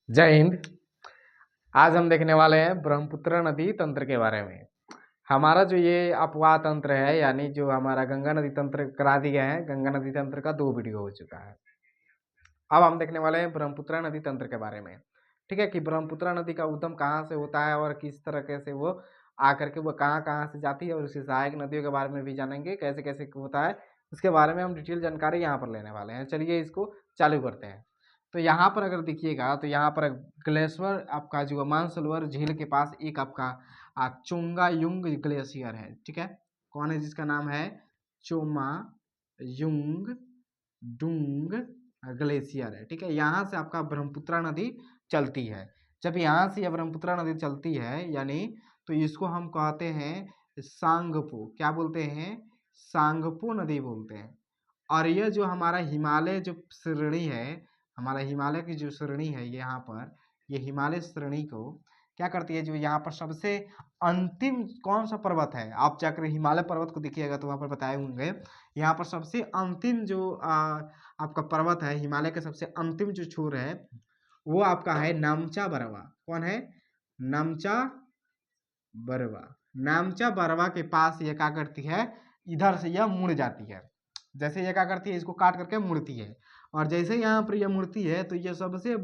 जय हिंद। आज हम देखने वाले हैं ब्रह्मपुत्र नदी तंत्र के बारे में। हमारा जो ये अपवाह तंत्र है, यानी जो हमारा गंगा नदी तंत्र करा दिया है, गंगा नदी तंत्र का 2 वीडियो हो चुका है। अब हम देखने वाले हैं ब्रह्मपुत्र नदी तंत्र के बारे में। ठीक है कि ब्रह्मपुत्र नदी का उद्गम कहाँ से होता है और किस तरह से वो आकर के वो कहाँ कहाँ से जाती है, और उसकी सहायक नदियों के बारे में भी जानेंगे, कैसे कैसे होता है उसके बारे में हम डिटेल जानकारी यहाँ पर लेने वाले हैं। चलिए इसको चालू करते हैं। तो यहाँ पर अगर देखिएगा तो यहाँ पर ग्लेशियर आपका जो मानसरोवर झील के पास एक आपका चोंगा युंग ग्लेशियर है। ठीक है, कौन है जिसका नाम है चोमा युंग डुंग ग्लेशियर है। ठीक है, यहाँ से आपका ब्रह्मपुत्र नदी चलती है। जब यहाँ से यह ब्रह्मपुत्र नदी चलती है यानी, तो इसको हम कहते हैं सांगपो। क्या बोलते हैं? सांगपो नदी बोलते हैं। और यह जो हमारा हिमालय जो श्रेणी है, हमारा हिमालय की जो श्रेणी है यहाँ पर, ये हिमालय श्रेणी को क्या करती है, जो यहाँ पर सबसे अंतिम कौन सा पर्वत है, आप जाकर हिमालय पर्वत को देखिएगा तो वहाँ पर बताए होंगे। यहाँ पर सबसे अंतिम जो आपका पर्वत है, हिमालय का सबसे अंतिम जो छोर है, वो आपका है नामचा बरवा। कौन है? नामचा बरवा। नामचा बरवा के पास ये क्या करती है, इधर से यह मुड़ जाती है। जैसे ये क्या करती है, इसको काट करके मुड़ती है, और जैसे यहाँ पर यह मुड़ती है तो ये सबसे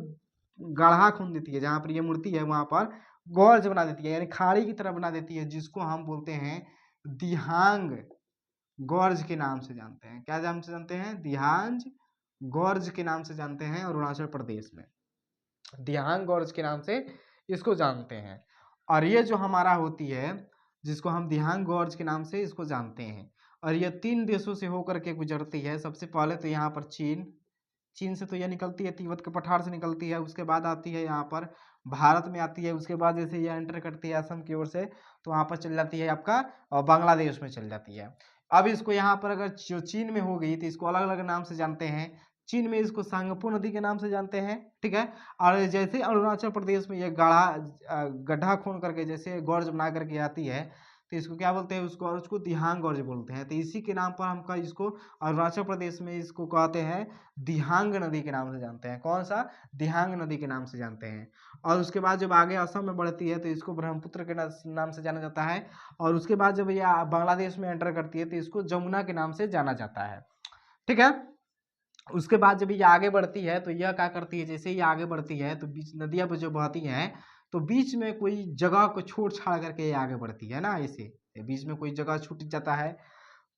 गढ़ा खून देती है। जहाँ पर ये मुड़ती है वहां पर गौर्ज बना देती है, यानी खाड़ी की तरह बना देती है, जिसको हम बोलते हैं दिहांग गौर्ज के नाम से जानते हैं। क्या नाम से जानते हैं? दिहांग गौर्ज के नाम से जानते हैं। अरुणाचल प्रदेश में दिहांग गौर्ज के नाम से इसको जानते हैं। और ये जो हमारा होती है, जिसको हम दिहांग गौर्ज के नाम से इसको जानते हैं, और ये 3 देशों से होकर के गुजरती है। सबसे पहले तो यहाँ पर चीन से तो यह निकलती है, तिब्बत के पठार से निकलती है, उसके बाद आती है यहाँ पर भारत में आती है, उसके बाद जैसे ये एंटर करती है असम की ओर से, तो वहाँ पर चल जाती है आपका बांग्लादेश में चल जाती है। अब इसको यहाँ पर अगर जो चीन में हो गई तो इसको अलग अलग नाम से जानते हैं। चीन में इसको सांगपो नदी के नाम से जानते हैं। ठीक है, और जैसे अरुणाचल प्रदेश में ये गड्ढा खोन करके जैसे गौर्ज बना करके आती है, तो इसको क्या बोलते हैं? उसको, और उसको दिहांग गौर्ज बोलते हैं। तो इसी के नाम पर हमका इसको अरुणाचल प्रदेश में इसको कहते हैं दिहांग नदी के नाम से जानते हैं। कौन सा? दिहांग नदी के नाम से जानते हैं। और उसके बाद जब आगे असम में बढ़ती है तो इसको ब्रह्मपुत्र के नाम से जाना जाता है। और उसके बाद जब ये बांग्लादेश में एंटर करती है तो इसको जमुना के नाम से जाना जाता है। ठीक है, उसके बाद जब ये आगे बढ़ती है तो यह क्या करती है, जैसे ये आगे बढ़ती है तो बीच नदियां जो बहती हैं, तो बीच में कोई जगह को छोड़ छाड़ करके ये आगे बढ़ती है ना, ऐसे बीच में कोई जगह छूट जाता है,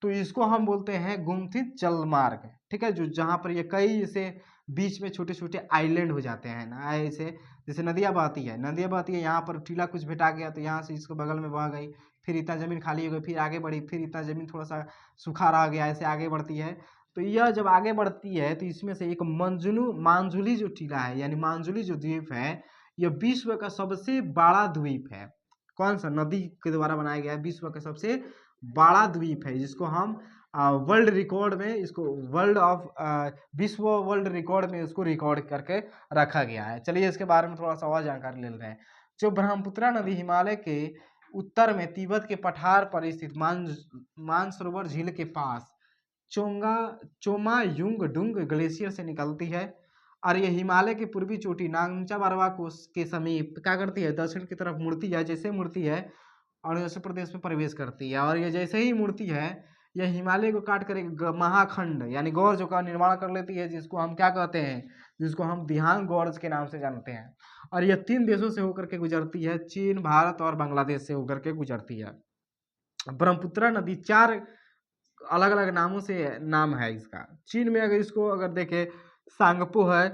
तो इसको हम बोलते हैं गुम्फित जलमार्ग। ठीक है, जो जहाँ पर ये कई ऐसे बीच में छोटे छोटे आइलैंड हो जाते हैं ना, ऐसे जैसे नदियाँ बहती है, यहाँ पर टीला कुछ भेटा गया तो यहाँ से इसको बगल में बह गई, फिर इतना जमीन खाली हो गई, फिर आगे बढ़ी, फिर इतना जमीन थोड़ा सा सूखा रह गया, ऐसे आगे बढ़ती है। तो यह जब आगे बढ़ती है तो इसमें से एक मांजुली जो टीला है, यानी मांजुली जो द्वीप है, यह विश्व का सबसे बड़ा द्वीप है। कौन सा? नदी के द्वारा बनाया गया है, विश्व का सबसे बड़ा द्वीप है, जिसको हम वर्ल्ड रिकॉर्ड में इसको वर्ल्ड रिकॉर्ड में इसको रिकॉर्ड करके रखा गया है। चलिए इसके बारे में थोड़ा सा और जानकारी ले रहे हैं। जो ब्रह्मपुत्र नदी हिमालय के उत्तर में तिब्बत के पठार पर स्थित मानसरोवर झील के पास चोमा युंग डुंग ग्लेशियर से निकलती है, और ये हिमालय की पूर्वी चोटी नामचा बरवा को के समीप क्या करती है, दक्षिण की तरफ मुड़ती है। जैसे मुड़ती है अरुणाचल प्रदेश में प्रवेश करती है, और ये जैसे ही मुड़ती है यह हिमालय को काट कर एक महाखंड यानी गौर्ज का निर्माण कर लेती है, जिसको हम क्या कहते हैं, जिसको हम दिहांग गौर्ज के नाम से जानते हैं। और यह 3 देशों से होकर के गुजरती है, चीन, भारत और बांग्लादेश से होकर के गुजरती है। ब्रह्मपुत्र नदी 4 अलग अलग नामों से नाम है इसका। चीन में अगर इसको अगर देखें सांगपो है,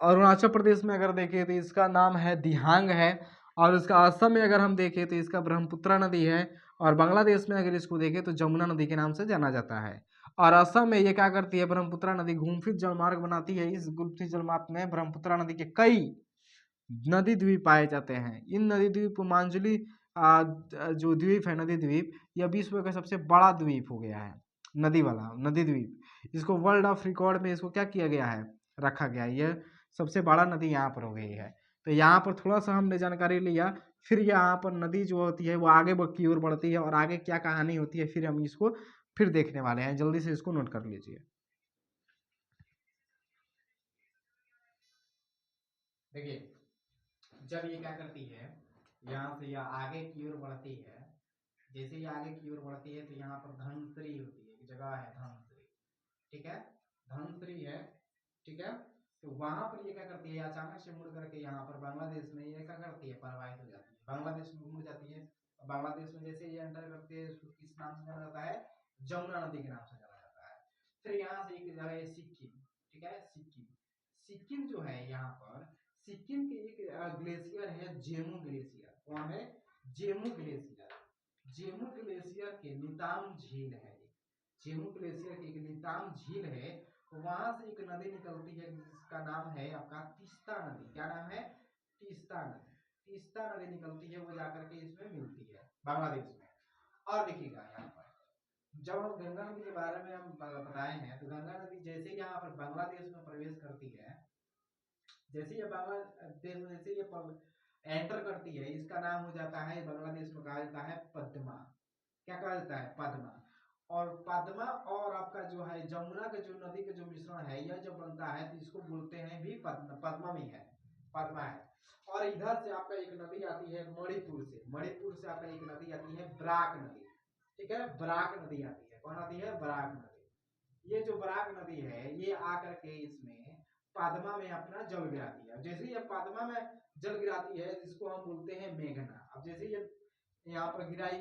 अरुणाचल प्रदेश में अगर देखें तो इसका नाम है दिहांग है, और उसका असम में अगर हम देखें तो इसका ब्रह्मपुत्र नदी है, और बांग्लादेश में अगर इसको देखें तो जमुना नदी के नाम से जाना जाता है। और असम में ये क्या करती है, ब्रह्मपुत्र नदी गुम्फित जलमार्ग बनाती है। इस गुम्फित जलमार्ग में ब्रह्मपुत्र नदी के कई नदी द्वीप पाए जाते हैं। इन नदी द्वीप को मांजुली जो द्वीप है, नदी द्वीप, यह विश्व का सबसे बड़ा द्वीप हो गया है, नदी वाला नदी द्वीप। इसको वर्ल्ड ऑफ रिकॉर्ड में इसको क्या किया गया है, रखा गया है। यह सबसे बड़ा नदी यहाँ पर हो गई है। तो यहाँ पर थोड़ा सा हमने जानकारी लिया, फिर यहाँ पर नदी जो होती है वो आगे की ओर बढ़ती है, और आगे क्या कहानी होती है फिर हम इसको फिर देखने वाले हैं। जल्दी से इसको नोट कर लीजिए। देखिए जब ये क्या करती है, यहाँ से यह आगे की ओर बढ़ती है, जैसे ये आगे की ओर बढ़ती है तो यहाँ पर धनश्री होती है, एक जगह है धनश्री, ठीक है, धनश्री है, ठीक है। तो वहां पर ये क्या करती है, अचानक से मुड़ करके यहाँ पर बांग्लादेश में ये क्या करती है, प्रवाहित हो जाती है, बांग्लादेश में मुड़ जाती है। बांग्लादेश में जैसे ये एंटर करती है, इसको किस नाम से जाना जाता है, जमुना नदी के नाम से जाना जाता है। फिर यहाँ से एक जगह है सिक्किम, ठीक है, सिक्किम, सिक्किम जो है यहाँ पर, सिक्किम के एक ग्लेशियर है जेमू ग्लेशियर, कौन है, जेमू ग्लेशियर, जेमू ग्लेशियर के निताम झील है, जेमू ग्लेशियर की एक निताम झील है, वहां से एक नदी निकलती है जिसका नाम है आपका तीस्ता नदी, क्या नाम है, तीस्ता नदी, तीस्ता नदी निकलती है, वो जाकर के इसमें मिलती है बांग्लादेश में। और देखिएगा यहाँ पर जब हम गंगा नदी के बारे में हम बताए हैं, तो गंगा नदी जैसे यहाँ पर बांग्लादेश में प्रवेश करती है, जैसे ये बांग्लादेश में जैसे ये एंटर करती है, इसका नाम हो जाता है बांग्लादेश में कहा जाता है पद्मा, क्या कहा जाता है, पद्मा। और पद्मा और आपका जो है जमुना के जो नदी का जो मिश्रण है, यह जब बनता है तो इसको बोलते हैं भी पद्मा, पद्मा भी है, पद्मा है। और इधर से आपका एक नदी आती है मणिपुर से, मणिपुर से आपका एक नदी आती है बराक नदी, ठीक है, बराक नदी आती है, कौन आती है, बराक नदी। ये जो बराक नदी है ये आकर के इसमें पद्मा में अपना जल गिराती है। जैसे ये पद्मा में जल गिराती है जिसको हम बोलते हैं मेघना। अब जैसे ये यहाँ पर गिराई,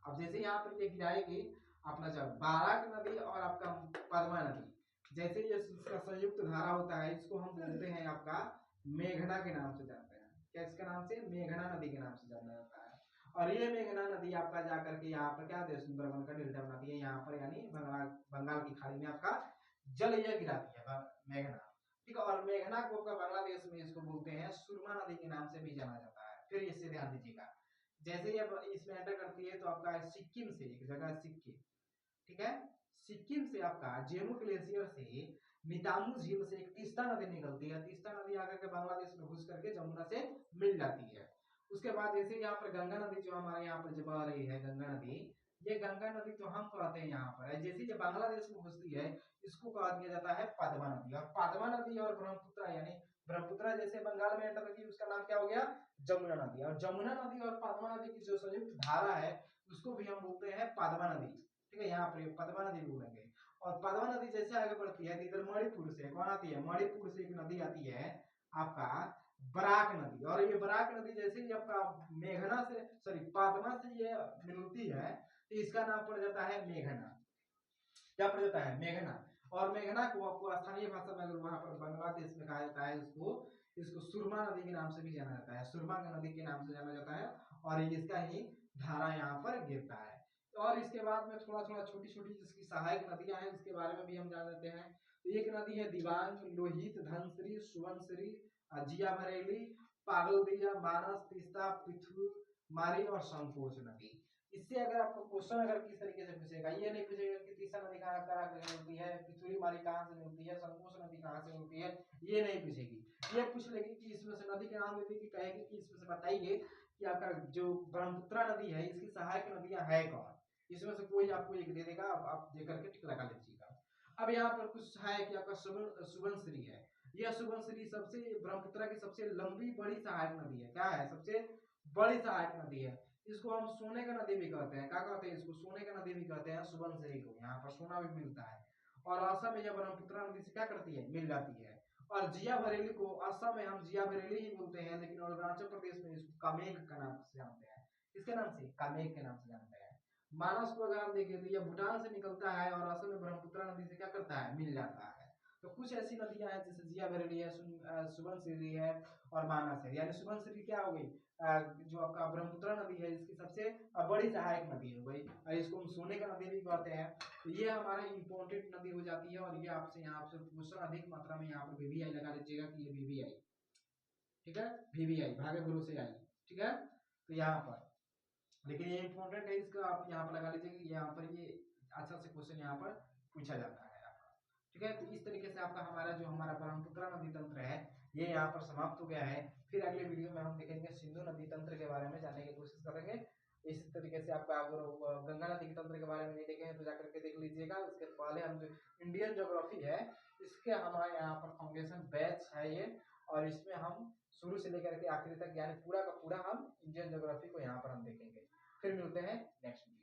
अब जैसे यहाँ पर ये गिराएगी अपना जब बाराक नदी और आपका पद्मा नदी, जैसे ये इसका संयुक्त धारा होता है, इसको हम बोलते हैं आपका मेघना के नाम से जानते हैं, क्या इसके नाम से, मेघना नदी के नाम से जाना जाता है। और ये मेघना नदी आपका जाकर के यहाँ पर क्या है, सुंदरबन का डेल्टा बनाती है, यहाँ पर यानी बंगाल की खाड़ी में आपका जल ये गिराती है मेघना, ठीक है। और मेघना को बांग्लादेश में इसको बोलते हैं सुरमा नदी के नाम से भी जाना जाता है। फिर इससे ध्यान दीजिएगा, जैसे ये इसमें एंटर करती है तो आपका सिक्किम से एक जगह सिक्किम, ठीक है, सिक्किम से आपका जेमू ग्लेशियर से नितामू झील से एक तीस्ता नदी निकलती है, तीस्ता नदी आकर के बांग्लादेश में घुस करके जमुना से मिल जाती है। उसके बाद जैसे यहाँ पर गंगा नदी जो हमारे यहाँ पर जब आ रही है गंगा नदी, ये गंगा नदी तो हम कहते हैं यहाँ पर है, जैसे ये बांग्लादेश में घुसती है इसको कहा दिया जाता है पद्मा नदी। और पद्मा नदी और ब्रह्मपुत्र यानी ब्रह्मपुत्र जैसे बंगाल में एंटर की उसका नाम क्या हो गया, जमुना नदी। और जमुना नदी और पद्मा नदी की जो संयुक्त धारा है उसको भी हम बोलते हैं पद्मा नदी, ठीक है, यहाँ पर पद्मा नदी बोलेंगे। और पद्मा नदी जैसे आगे बढ़ती है इधर मणिपुर से कौन आती है, मणिपुर से एक नदी आती है आपका बराक नदी। और ये बराक नदी जैसे ही आपका मेघना से सॉरी पद्मा से ये मिलती है तो इसका नाम पड़ जाता है मेघना, क्या पड़ जाता है, मेघना। और मेघना को आपको स्थानीय भाषा में अगर वहां पर बांग्लादेश में कहा जाता है इसको, इसको सुरमा नदी के नाम से भी जाना जाता है, सुरमा नदी के नाम से जाना जाता है। और इसका ही धारा यहाँ पर गिरता है। और इसके बाद में थोड़ा थोड़ा छोटी छोटी जिसकी सहायक नदियां हैं उसके बारे में भी हम जान लेते हैं। तो एक नदी है दिबांग, लोहित, धनश्री, सुवनश्री, जिया भरेली, पागलदिया, मानस, तीस्ता, पिथु, मारी और संकोच नदी। इससे अगर आपको क्वेश्चन अगर किस तरीके से पूछेगा, ये नहीं पूछेगा कि तीस्ता नदी कहाँ मिलती है, पिथुरी मारी कहाँ से मिलती है, संकोच नदी कहाँ से मिलती है, ये नहीं पूछेगी। ये पूछ लेगी कि इसमें से नदी के नाम लेगी, कहेगी कि इसमें से बताइए कि आपका जो ब्रह्मपुत्र नदी है इसकी सहायक नदियां है कौन, इसमें से कोई आपको एक दे देगा, आप दे करके टिक लगा लीजिएगा। अब यहाँ पर कुछ है कि आपका सुबनश्री है, यह सुबनश्री सबसे ब्रह्मपुत्र की सबसे लंबी बड़ी सहायक नदी है, क्या है, सबसे बड़ी सहायक नदी है। इसको हम सोने का नदी भी कहते हैं, क्या कहते हैं, इसको सोने का नदी भी कहते हैं सुबनश्री को, यहाँ पर सोना भी मिलता है। और असम में यह ब्रह्मपुत्र नदी से क्या करती है, मिल जाती है। और जिया भरेली को असम में हम जिया भरेली ही बोलते हैं, लेकिन अरुणाचल प्रदेश में इसको कामेघ का नाम से जानते हैं, किसके नाम से, कामेघ के नाम से जानते हैं। मानस को अगर हम देखें तो यह भूटान से निकलता है और असम में ब्रह्मपुत्र नदी से क्या करता है, मिल जाता है। तो कुछ ऐसी नदियां हैं जैसे जिया भरेली है, सुबनसिरी है और मानस है। यानी सुबनसिरी क्या हो गई, जो आपका ब्रह्मपुत्र नदी है इसकी सबसे बड़ी सहायक नदी हो गई, और इसको हम सोने का नदी भी कहते हैं। तो ये हमारा इंपोर्टेंट नदी हो जाती है। और ये आपसे यहाँ से क्वेश्चन अधिक मात्रा में यहाँ पर वीवीआई लगा लीजिएगा कि ये वीवीआई, ठीक है, वीवीआई भागे भरोसे आई, ठीक है। तो यहाँ पर लेकिन ये इंपॉर्टेंट है, इसका आप यहाँ पर लगा लीजिए कि यहाँ पर ये अच्छा से क्वेश्चन यहाँ पर पूछा जाता है आपका, ठीक है। तो इस तरीके से आपका हमारा ब्रह्मपुत्र नदी तंत्र है ये यहाँ पर समाप्त हो गया है। फिर अगले वीडियो में हम देखेंगे सिंधु नदी तंत्र के बारे में जानने की कोशिश करेंगे। इस तरीके से आपका गंगा नदी के तंत्र के बारे में नहीं देखेंगे तो जाकर के देख लीजिएगा। उसके पहले हम जो इंडियन ज्योग्राफी है इसके हमारे यहाँ पर फाउंडेशन बैच है ये, और इसमें हम शुरू से लेकर के आखिरी तक यानी पूरा का पूरा हम इंडियन ज्योग्राफी को यहाँ पर हम देखेंगे। फिर मिलते हैं नेक्स्ट वीडियो।